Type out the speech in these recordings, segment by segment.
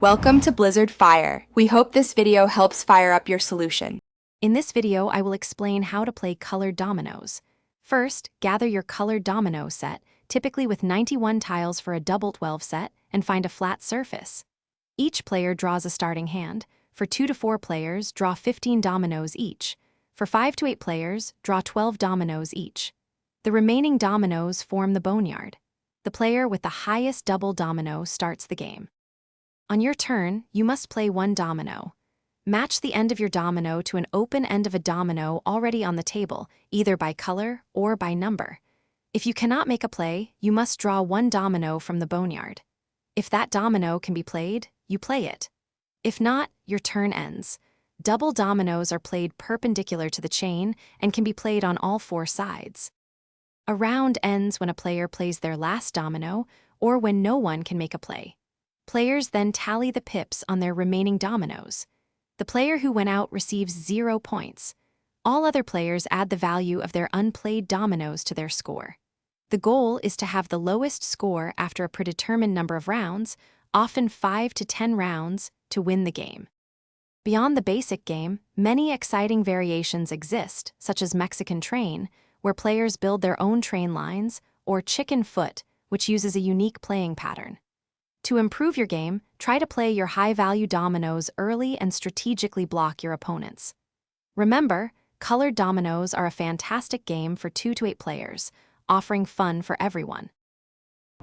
Welcome to Blizzard Fire. We hope this video helps fire up your solution. In this video, I will explain how to play colored dominoes. First, gather your colored domino set, typically with 91 tiles for a double 12 set, and find a flat surface. Each player draws a starting hand. For 2 to 4 players, draw 15 dominoes each. For 5 to 8 players, draw 12 dominoes each. The remaining dominoes form the boneyard. The player with the highest double domino starts the game. On your turn, you must play one domino. Match the end of your domino to an open end of a domino already on the table, either by color or by number. If you cannot make a play, you must draw one domino from the boneyard. If that domino can be played, you play it. If not, your turn ends. Double dominoes are played perpendicular to the chain and can be played on all 4 sides. A round ends when a player plays their last domino or when no one can make a play. Players then tally the pips on their remaining dominoes. The player who went out receives 0 points. All other players add the value of their unplayed dominoes to their score. The goal is to have the lowest score after a predetermined number of rounds, often 5 to 10 rounds, to win the game. Beyond the basic game, many exciting variations exist, such as Mexican Train, where players build their own train lines, or Chicken Foot, which uses a unique playing pattern. To improve your game, try to play your high-value dominoes early and strategically block your opponents. Remember, colored dominoes are a fantastic game for 2 to 8 players, offering fun for everyone.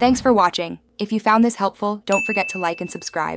Thanks for watching. If you found this helpful, don't forget to like and subscribe.